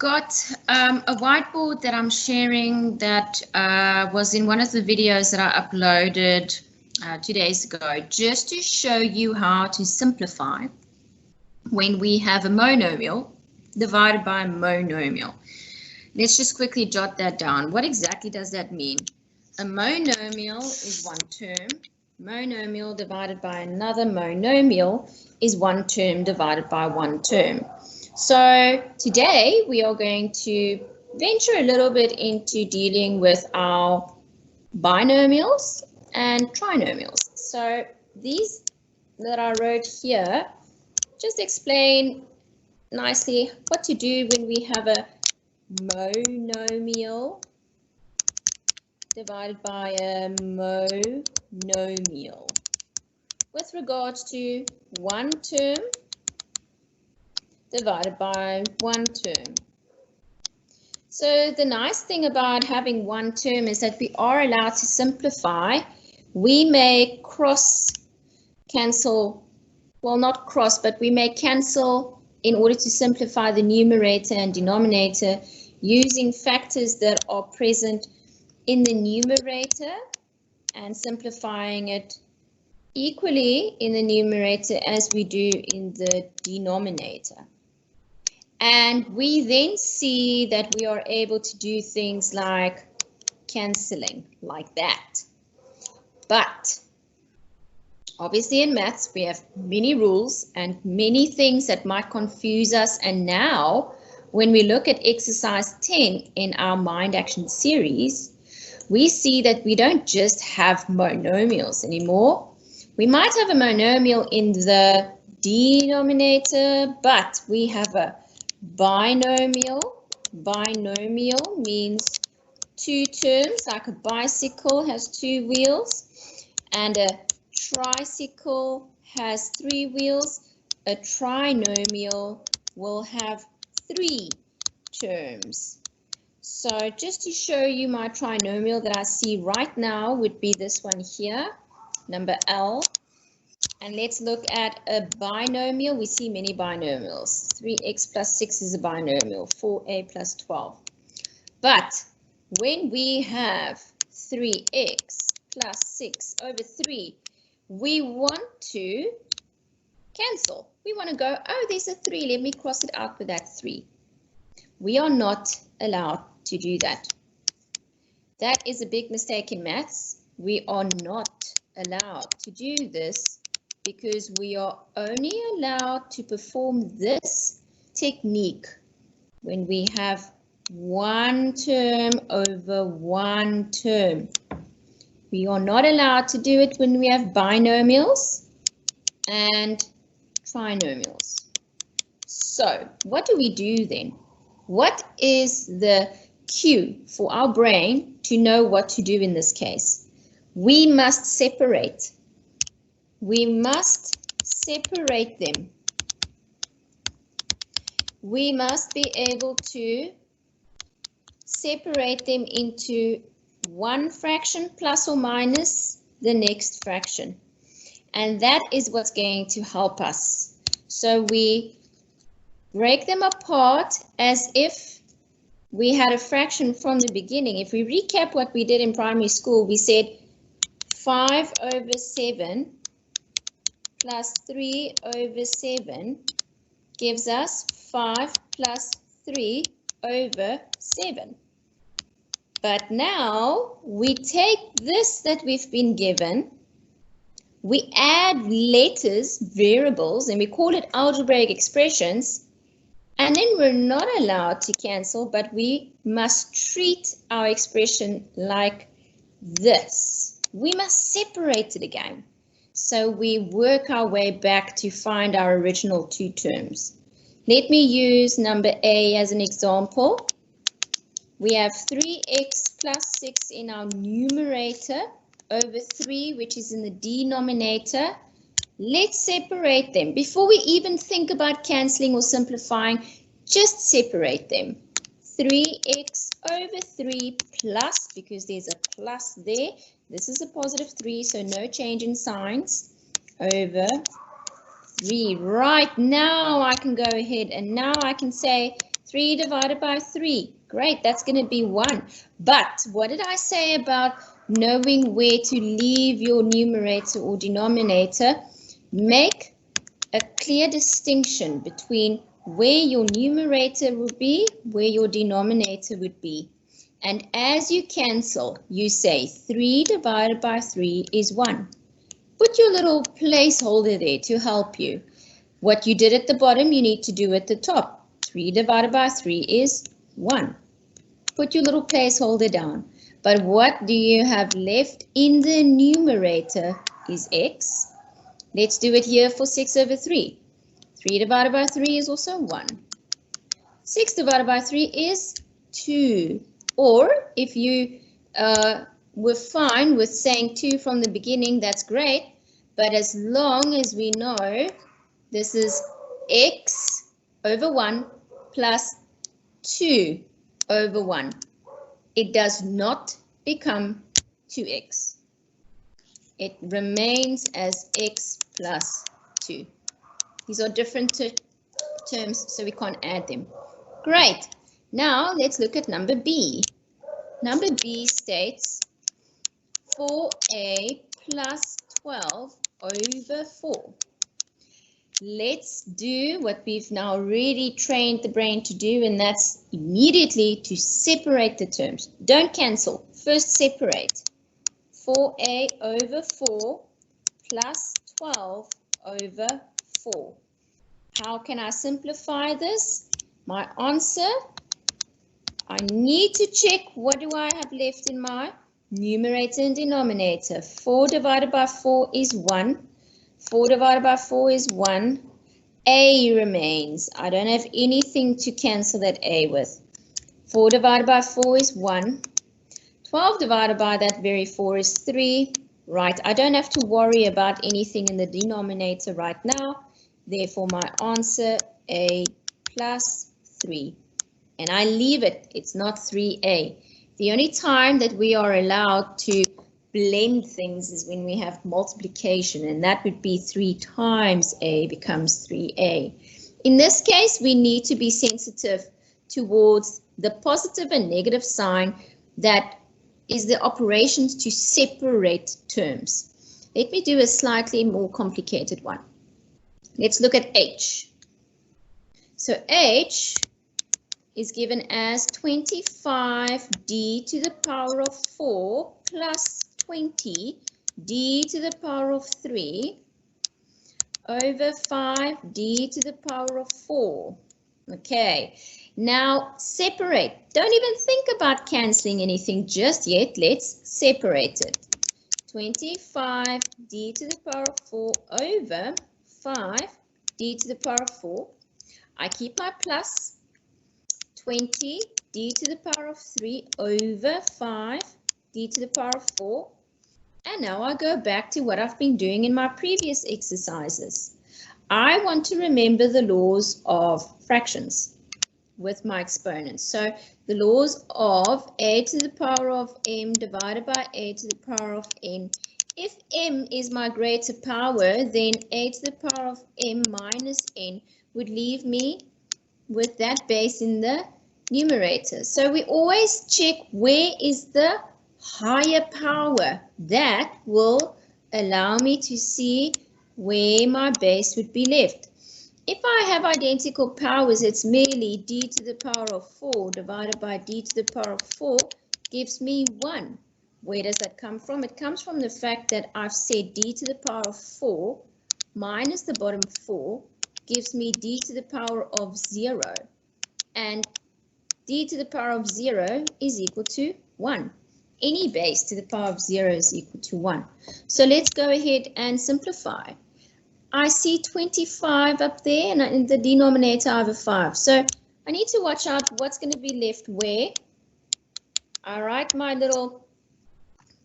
got a whiteboard that I'm sharing that was in one of the videos that I uploaded 2 days ago, just to show you how to simplify when we have a monomial divided by a monomial. Let's just quickly jot that down. What exactly does that mean? A monomial is one term. Monomial divided by another monomial is one term divided by one term. So today we are going to venture a little bit into dealing with our binomials and trinomials. So these that I wrote here just explain nicely what to do when we have a monomial divided by a monomial with regards to one term divided by one term. So the nice thing about having one term is that we are allowed to simplify. We may cross cancel, well, not cross, but we may cancel in order to simplify the numerator and denominator using factors that are present in the numerator and simplifying it equally in the numerator as we do in the denominator. And we then see that we are able to do things like cancelling, like that. But obviously in maths, we have many rules and many things that might confuse us. And now, when we look at exercise 10 in our Mind Action series, we see that we don't just have monomials anymore. We might have a monomial in the denominator, but we have a binomial. Binomial means two terms, like a bicycle has two wheels, and a tricycle has three wheels. A trinomial will have three terms. So just to show you my trinomial that I see right now would be this one here, number L. And let's look at a binomial. We see many binomials. 3x plus 6 is a binomial, 4a plus 12. But when we have 3x plus 6 over 3, we want to cancel. We want to go, oh, there's a 3. Let me cross it out with that 3. We are not allowed to do that. That is a big mistake in maths. We are not allowed to do this because we are only allowed to perform this technique when we have one term over one term. We are not allowed to do it when we have binomials and trinomials. So what do we do then? What is the cue for our brain to know what to do in this case? We must separate. We must separate them. We must be able to separate them into one fraction plus or minus the next fraction. And that is what's going to help us. So we break them apart as if we had a fraction from the beginning. If we recap what we did in primary school, we said 5 over 7 plus 3 over 7 gives us 5 plus 3 over 7. But now we take this that we've been given, we add letters, variables, and we call it algebraic expressions, and then we're not allowed to cancel, but we must treat our expression like this. We must separate it again. So we work our way back to find our original two terms. Let me use number A as an example. We have 3x plus 6 in our numerator over 3, which is in the denominator. Let's separate them. Before we even think about cancelling or simplifying, just separate them. 3x over 3 plus, because there's a plus there. This is a positive 3, so no change in signs, over 3. Right, now I can go ahead and now I can say 3 divided by 3. Great, that's going to be 1. But what did I say about knowing where to leave your numerator or denominator? Make a clear distinction between where your numerator would be, where your denominator would be. And as you cancel, you say 3 divided by 3 is 1. Put your little placeholder there to help you. What you did at the bottom, you need to do at the top. 3 divided by 3 is 1. Put your little placeholder down. But what do you have left in the numerator is x. Let's do it here for 6 over 3. 3 divided by 3 is also 1. 6 divided by 3 is 2. Or if you were fine with saying 2 from the beginning, that's great. But as long as we know this is x over 1 plus 2 over 1, it does not become 2x. It remains as x plus 2. These are different terms, so we can't add them. Great. Now let's look at number B. Number B states 4a plus 12 over 4. Let's do what we've now really trained the brain to do, and that's immediately to separate the terms. Don't cancel. First separate. 4a over 4 plus 12 over 4. How can I simplify this? My answer, I need to check what do I have left in my numerator and denominator. 4 divided by 4 is 1. 4 divided by 4 is 1. A remains. I don't have anything to cancel that A with. 4 divided by 4 is 1. 12 divided by that very 4 is 3. Right, I don't have to worry about anything in the denominator right now. Therefore, my answer, A plus 3. And I leave it. It's not 3A. The only time that we are allowed to blend things is when we have multiplication, and that would be 3 times A becomes 3A. In this case, we need to be sensitive towards the positive and negative sign that is the operations to separate terms. Let me do a slightly more complicated one. Let's look at H. So H is given as 25d to the power of 4 plus 20 d to the power of 3 over 5d to the power of 4. Okay, now separate. Don't even think about cancelling anything just yet. Let's separate it. 25d to the power of 4 over 5d to the power of 4. I keep my plus. 20d to the power of 3 over 5d to the power of 4. And now I go back to what I've been doing in my previous exercises. I want to remember the laws of fractions with my exponents. So the laws of a to the power of m divided by a to the power of n. If m is my greater power, then a to the power of m minus n would leave me with that base in the numerator. So we always check where is the higher power. That will allow me to see where my base would be left. If I have identical powers, it's merely d to the power of 4 divided by d to the power of 4 gives me 1. Where does that come from? It comes from the fact that I've said d to the power of 4 minus the bottom 4 gives me d to the power of 0. And d to the power of 0 is equal to 1. Any base to the power of 0 is equal to 1. So let's go ahead and simplify. I see 25 up there, and in the denominator I have a 5. So I need to watch out what's going to be left where. I write my little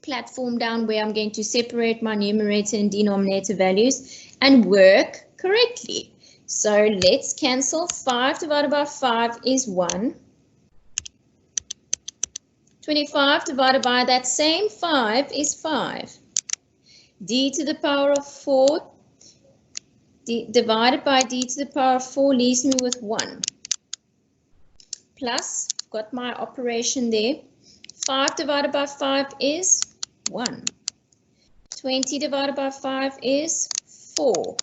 platform down where I'm going to separate my numerator and denominator values and work correctly. So let's cancel. 5 divided by 5 is 1. 25 divided by that same 5 is 5. D to the power of 4 divided by d to the power of 4 leaves me with 1. plus, got my operation there. 5 divided by 5 is 1. 20 divided by 5 is 4.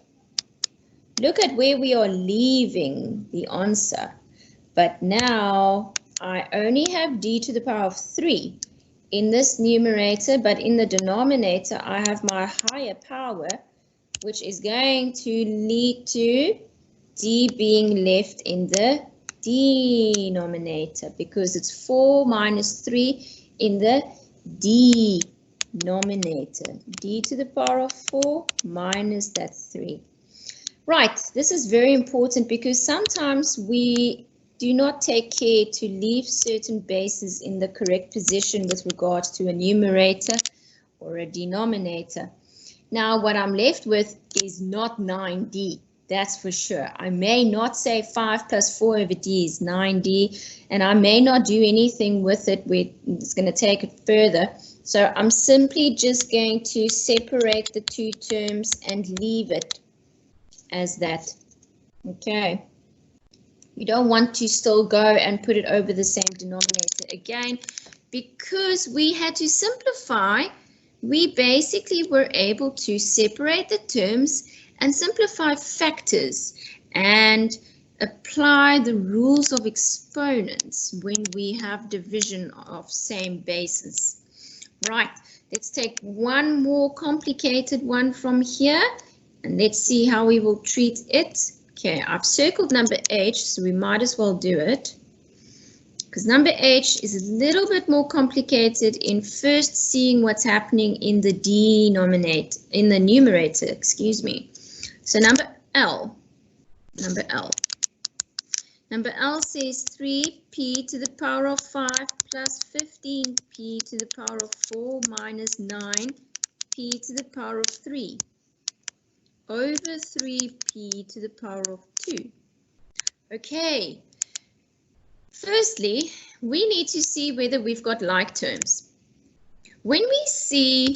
Look at where we are leaving the answer. But now I only have d to the power of 3 in this numerator, but in the denominator I have my higher power, which is going to lead to d being left in the denominator because it's 4 minus 3 in the denominator. D to the power of 4 minus that 3. Right, this is very important because sometimes we do not take care to leave certain bases in the correct position with regards to a numerator or a denominator. Now, what I'm left with is not 9d, that's for sure. I may not say 5 plus 4 over d is 9d, and I may not do anything with it where it's going to take it further. So I'm simply just going to separate the two terms and leave it as that. Okay. You don't want to still go and put it over the same denominator again because we had to simplify. We basically were able to separate the terms and simplify factors and apply the rules of exponents when we have division of same bases. Right, let's take one more complicated one from here and let's see how we will treat it. Okay, I've circled number h, so we might as well do it. Because number h is a little bit more complicated in first seeing what's happening in the denominator, in the numerator, excuse me. So number L says 3p to the power of 5 plus 15p to the power of 4 minus 9p to the power of 3 over 3p to the power of 2. Okay. Firstly, we need to see whether we've got like terms. When we see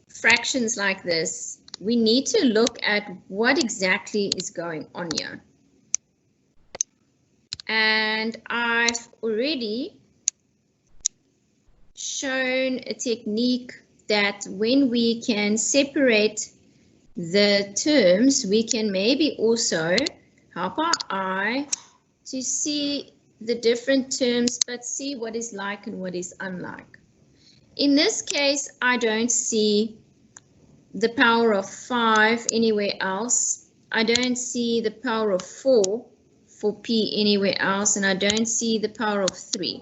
fractions like this, we need to look at what exactly is going on here. And I've already shown a technique that when we can separate the terms, we can maybe also help our eye to see the different terms, but see what is like and what is unlike. In this case, I don't see the power of 5 anywhere else. I don't see the power of 4 for p anywhere else, and I don't see the power of 3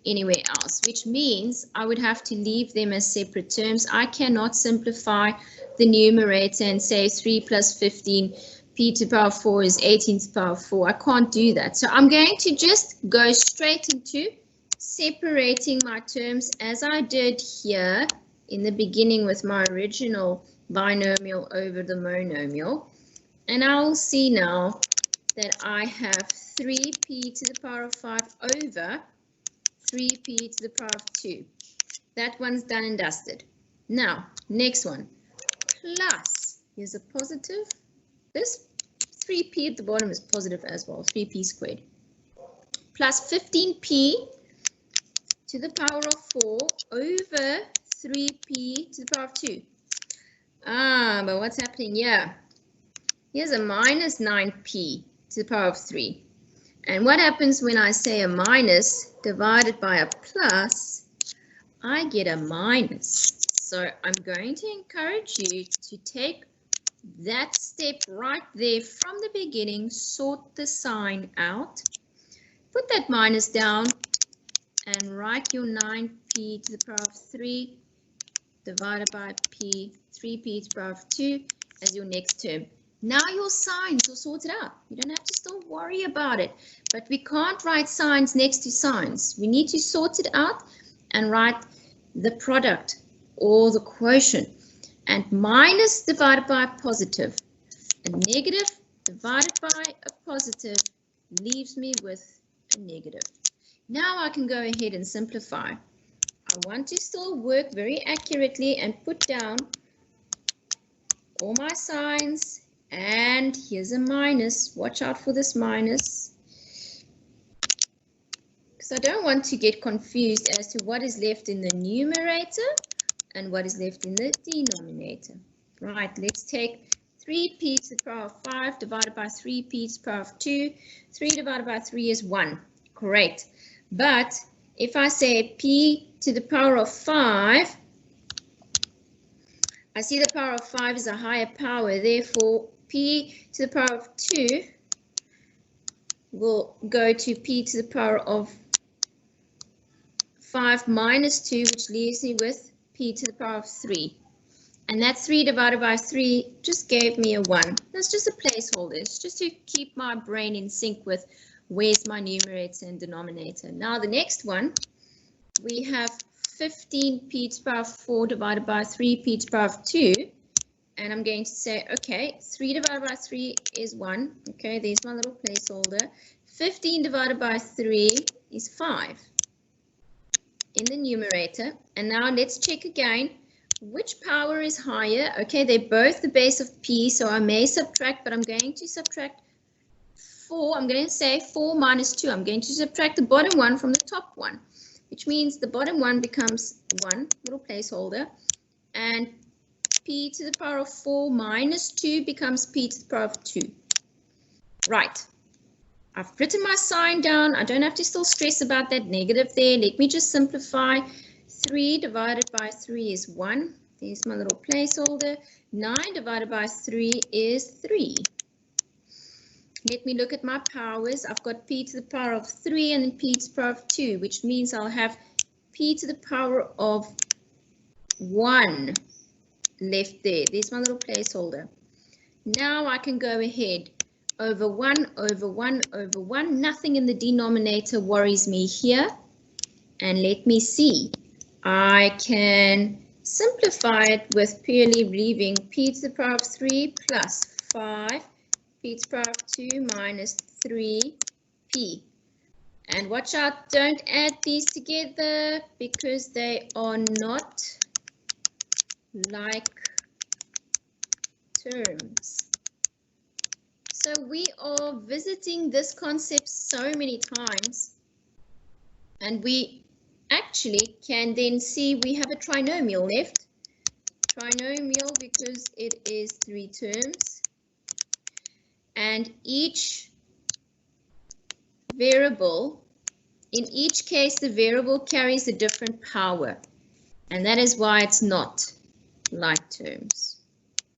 anywhere else, which means I would have to leave them as separate terms. I cannot simplify the numerator and say 3 plus 15 p to the power of 4 is 18 to the power of 4. I can't do that. So I'm going to just go straight into separating my terms as I did here in the beginning with my original binomial over the monomial. And I'll see now that I have 3p to the power of 5 over 3p to the power of 2. That one's done and dusted. Now, next one. Plus, here's a positive. This 3p at the bottom is positive as well, 3p squared. Plus 15p to the power of 4 over 3p to the power of 2. But what's happening here? Here's a minus 9p to the power of 3. And what happens when I say a minus divided by a plus? I get a minus. So I'm going to encourage you to take that step right there from the beginning, sort the sign out, put that minus down, and write your 9p to the power of 3 divided by p, 3p to the power of 2 as your next term. Now your signs are sorted out. You don't have to still worry about it. But we can't write signs next to signs. We need to sort it out and write the product or the quotient. And minus divided by a positive. A negative divided by a positive leaves me with a negative. Now I can go ahead and simplify. I want to still work very accurately and put down all my signs. And here's a minus. Watch out for this minus. because I don't want to get confused as to what is left in the numerator and what is left in the denominator. Right, let's take 3p to the power of 5 divided by 3p to the power of 2. 3 divided by 3 is 1. Correct. But if I say p to the power of 5, I see the power of 5 is a higher power. Therefore, p to the power of 2 will go to p to the power of 5 minus 2, which leaves me with p to the power of 3. And that 3 divided by 3 just gave me a 1. That's just a placeholder. It's just to keep my brain in sync with where's my numerator and denominator. Now the next one, we have 15p to the power of 4 divided by 3p to the power of 2. And I'm going to say, okay, 3 divided by 3 is 1. Okay, there's my little placeholder. 15 divided by 3 is 5 in the numerator. And now let's check again. Which power is higher? Okay, they're both the base of p, so I may subtract, but I'm going to subtract 4. I'm going to say 4 minus 2. I'm going to subtract the bottom one from the top one, which means the bottom one becomes 1, little placeholder, and p to the power of 4 minus 2 becomes p to the power of 2. Right. I've written my sign down. I don't have to still stress about that negative there. Let me just simplify. 3 divided by 3 is 1. There's my little placeholder. 9 divided by 3 is 3. Let me look at my powers. I've got p to the power of 3 and then p to the power of 2, which means I'll have p to the power of 1 left there. There's my little placeholder. Now I can go ahead. Over 1, over 1, over 1. Nothing in the denominator worries me here. And let me see. I can simplify it with purely leaving p to the power of 3 plus 5, p to the power of 2 minus 3p. And watch out, don't add these together because they are not like terms. So we are visiting this concept so many times, and we actually can then see we have a trinomial left. Trinomial because it is 3 terms, and each variable, in each case the variable carries a different power, and that is why it's not like terms.